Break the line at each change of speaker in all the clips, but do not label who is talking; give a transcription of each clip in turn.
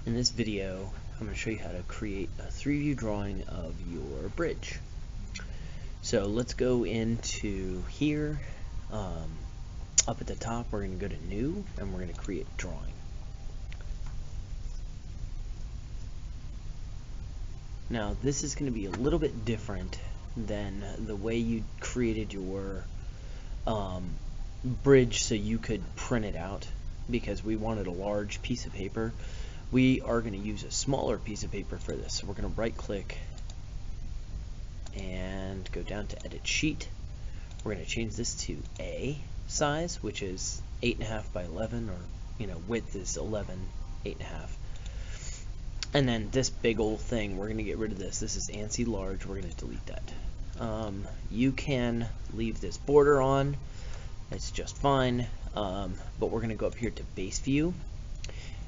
In this video, I'm going to show you how to create a 3-view drawing of your bridge. So let's go into here. Up at the top, we're going to go to New, and we're going to create Drawing. Now, this is going to be a little bit different than the way you created your bridge so you could print it out, because we wanted a large piece of paper. We are going to use a smaller piece of paper for this. So we're going to right click and go down to Edit Sheet. We're going to change this to A size, which is 8.5 by 11, or width is 11, 8.5. And then this big old thing, we're going to get rid of this. This is ANSI large. We're going to delete that. You can leave this border on. It's just fine. But we're going to go up here to Base View.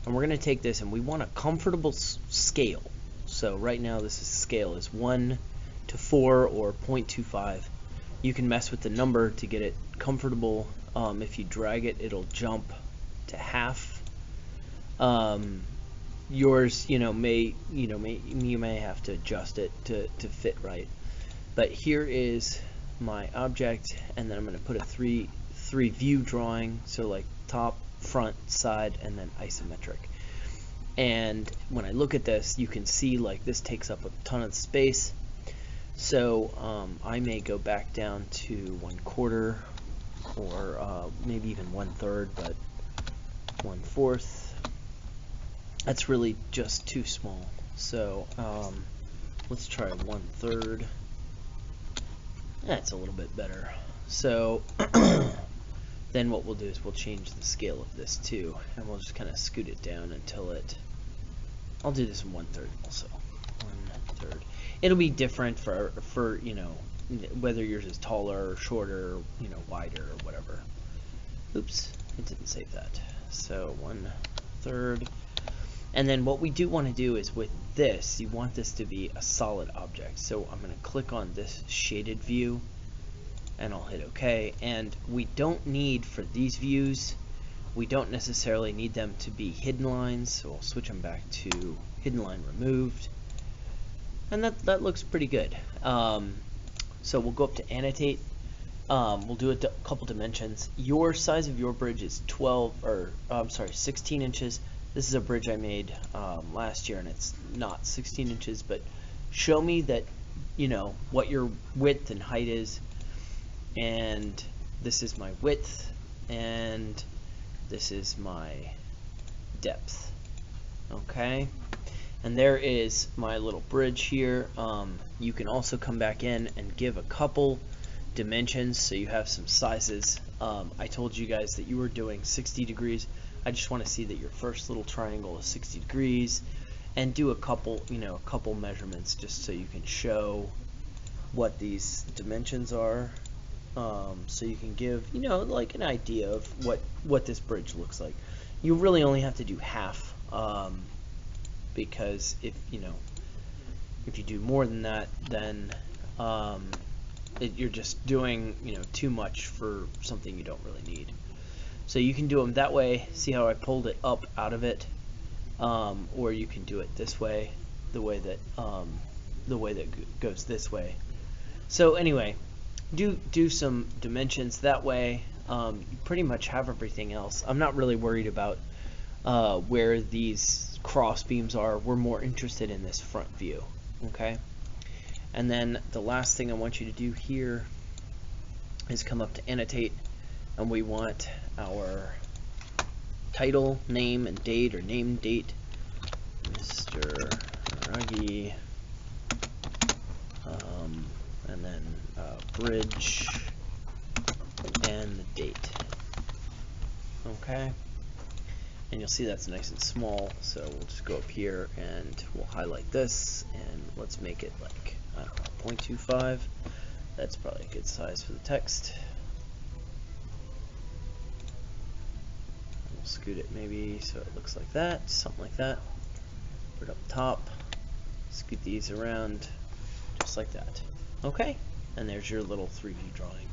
And we're going to take this, and we want a comfortable scale. So right now this scale is 1 to 4 or 0.25. You can mess with the number to get it comfortable. If you drag it, it'll jump to half. Yours, you may have to adjust it to fit right. But here is my object, and then I'm going to put a three view drawing. So like top, front, side, and then isometric. And when I look at this, you can see like this takes up a ton of space. So I may go back down to 1/4 or maybe even 1/3, but 1/4. That's really just too small. So let's try 1/3. That's a little bit better. So then what we'll do is we'll change the scale of this too, and we'll just kind of scoot it down until I'll do this in 1/3 also. 1/3. It'll be different for whether yours is taller or shorter, or, wider or whatever. Oops, it didn't save that. So 1/3. And then what we do want to do is with this, you want this to be a solid object. So I'm going to click on this shaded view, and I'll hit OK. And we don't need, for these views, we don't necessarily need them to be hidden lines, so I'll switch them back to hidden line removed. And that looks pretty good. So we'll go up to Annotate. We'll do a couple dimensions. Your size of your bridge is 16 inches. This is a bridge I made last year, and it's not 16 inches, but show me that what your width and height is. And this is my width, and this is my depth. Okay, and there is my little bridge here. You can also come back in and give a couple dimensions so you have some sizes. I told you guys that you were doing 60 degrees. I just want to see that your first little triangle is 60 degrees, and do a couple measurements just so you can show what these dimensions are. So you can give like an idea of what this bridge looks like. You really only have to do half, because if you do more than that, then you're just doing too much for something you don't really need. So you can do them that way. See how I pulled it up out of it, or you can do it this way, the way that goes this way. So anyway, do some dimensions that way. You pretty much have everything else. I'm not really worried about where these cross beams are. We're more interested in this front view. Okay, and then the last thing I want you to do here is come up to Annotate, and we want our title, name, and date, or name, date, Mr. Ruggie, and then bridge and the date. Okay, and you'll see that's nice and small, so we'll just go up here and we'll highlight this, and let's make it like, I don't know, 0.25. That's probably a good size for the text. We'll scoot it maybe so it looks like that, something like that. Put it up top, scoot these around just like that. Okay, and there's your little 3D drawing.